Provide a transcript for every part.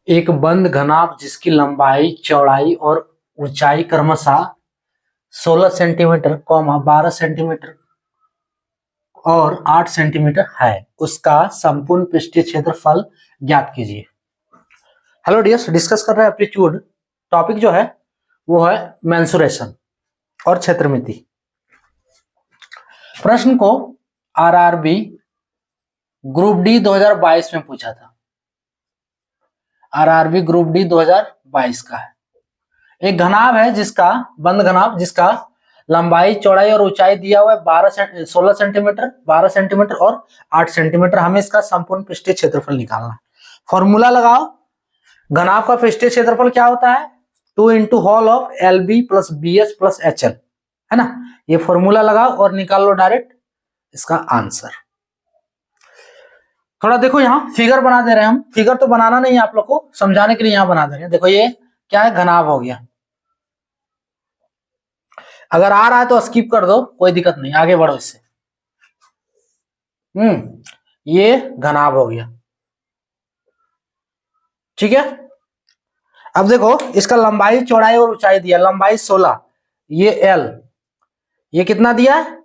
एक बंद घनाभ जिसकी लंबाई, चौड़ाई और ऊंचाई क्रमशः 16 सेंटीमीटर, 12 सेंटीमीटर और 8 सेंटीमीटर है, उसका संपूर्ण पृष्ठीय क्षेत्रफल ज्ञात कीजिए। हेलो डियर्स, डिस्कस कर रहे हैं एप्टीट्यूड। टॉपिक जो है वो है मेंसुरेशन और क्षेत्रमिति। प्रश्न को आरआरबी ग्रुप डी 2022 में पूछा था। आरआरबी ग्रुप डी 2022 का है। एक घनाभ है जिसका बंद घनाभ जिसका लंबाई, चौड़ाई और ऊंचाई दिया हुआ है 16 सेंटीमीटर, 12 सेंटीमीटर और 8 सेंटीमीटर। हमें इसका संपूर्ण पृष्ठीय क्षेत्रफल निकालना है। फॉर्मूला लगाओ। घनाभ का पृष्ठीय क्षेत्रफल क्या होता है? 2 into whole of L B plus B H plus H L, है ना। ये फॉर्मूला लगाओ और निकाल लो डायरेक्ट इसका आंसर। थोड़ा देखो, यहाँ फिगर बना दे रहे हैं हम। फिगर तो बनाना नहीं है, आप लोग को समझाने के लिए यहाँ बना दे रहे हैं। देखो ये क्या है, घनाभ हो गया। अगर आ रहा है तो स्किप कर दो, कोई दिक्कत नहीं, आगे बढ़ो इससे। ये घनाभ हो गया, ठीक है। अब देखो इसका लंबाई, चौड़ाई और ऊंचाई दिया। लंबाई 16, ये एल, ये कितना दिया है?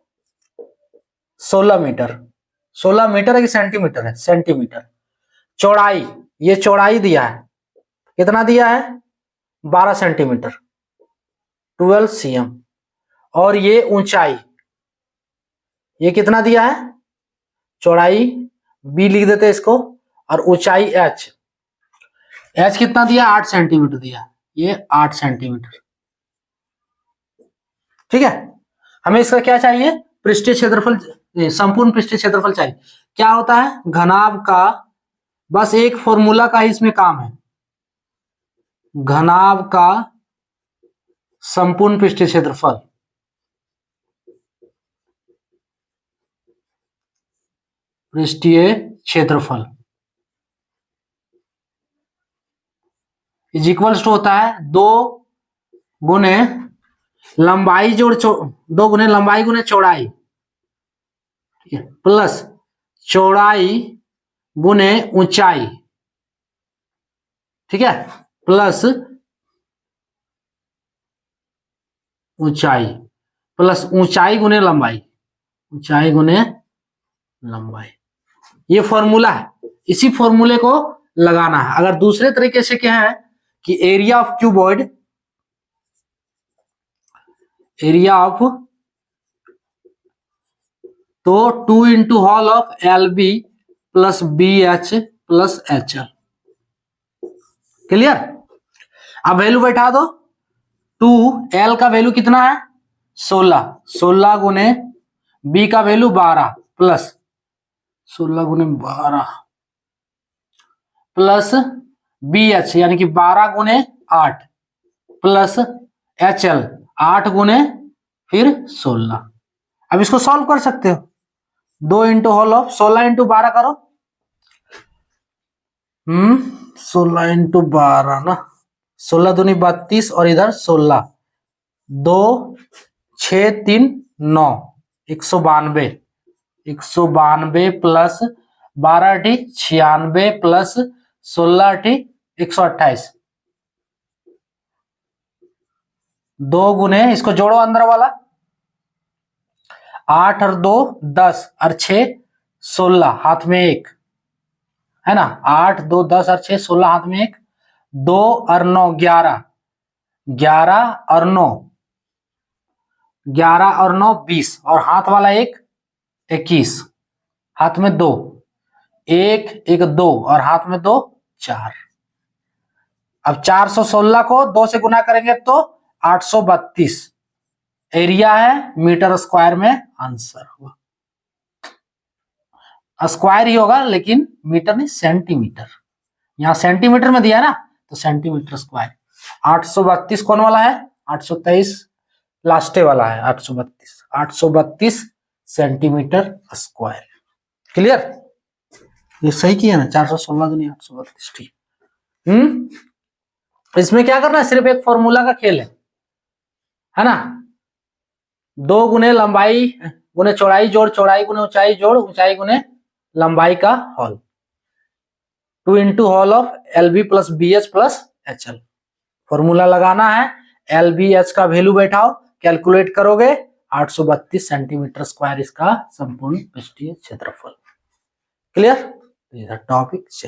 16 मीटर। 16 मीटर है कि सेंटीमीटर है? सेंटीमीटर। चौड़ाई, ये चौड़ाई दिया है, कितना दिया है? 12 सेंटीमीटर, 12 cm। और ये ऊंचाई, ये कितना दिया है? चौड़ाई b लिख देते इसको, और ऊंचाई h। h कितना दिया? 8 सेंटीमीटर दिया, ये 8 सेंटीमीटर, ठीक है। हमें इसका क्या चाहिए? पृष्ठीय क्षेत्रफल, संपूर्ण पृष्ठीय क्षेत्रफल चाहिए। क्या होता है घनाभ का? बस एक फॉर्मूला का ही इसमें काम है। घनाभ का संपूर्ण पृष्ठीय क्षेत्रफल, पृष्ठीय क्षेत्रफल इज इक्वल्स टू होता है 2 गुने लंबाई जोड़ 2 गुने लंबाई गुने चौड़ाई, प्लस चौड़ाई गुने ऊंचाई, ठीक है, प्लस ऊंचाई, प्लस ऊंचाई गुने लंबाई, ऊंचाई गुने लंबाई। ये फॉर्मूला है, इसी फॉर्मूले को लगाना है। अगर दूसरे तरीके से क्या है कि area of cuboid, area of, तो 2 into whole of L B plus B H plus H L. Clear? अब वैल्यू बैठा दो। 2l का वैल्यू कितना है? 16, 16 गुने b का वैल्यू 12 प्लस 16 गुने 12 प्लस बी एच यानी कि 12 गुने 8 प्लस एच एल 8 गुने फिर 16। अब इसको सॉल्व कर सकते हो। 2 इंटू हॉल ऑफ 16 इंटू 12 करो। 16 इंटू 12 ना, 16 दूनी 32 और इधर 16, 2 6 3 9, 192, 192 प्लस 12 टी 96 प्लस 16 टी 128। 2 गुने, इसको जोड़ो अंदर वाला, 8 और 2 10 और 6 16, हाथ में 1, है ना। 8 2 10 और 6 16, हाथ में 1, 2 और 9 11, 11 और 9, 11 और 9 20, और हाथ वाला 1 21, हाथ में 2, 1 1 2 और हाथ में 2 4। अब 416 को 2 से गुना करेंगे तो 832 एरिया है मीटर स्क्वायर में। आंसर होगा स्क्वायर ही होगा, लेकिन मीटर नहीं, सेंटीमीटर। यहां सेंटीमीटर में दिया है ना, तो सेंटीमीटर स्क्वायर। 832 कौन वाला है? 823 लास्टे वाला है। 832 सेंटीमीटर स्क्वायर। क्लियर? ये सही किया ना, 416 दुनी 832, ठीक। इसमें क्या करना है? सिर्फ एक फॉर्मूला का खेल है ना। 2 गुने लंबाई गुने चौड़ाई जोड़ चौड़ाई गुने ऊंचाई जोड़ ऊंचाई गुने लंबाई का whole. 2 into whole of L B plus B H plus H L. Formula लगाना है, एल बी एच का वैल्यू बैठाओ, कैलकुलेट करोगे 832 सेंटीमीटर स्क्वायर इसका संपूर्ण पृष्ठीय क्षेत्रफल। क्लियर? टॉपिक से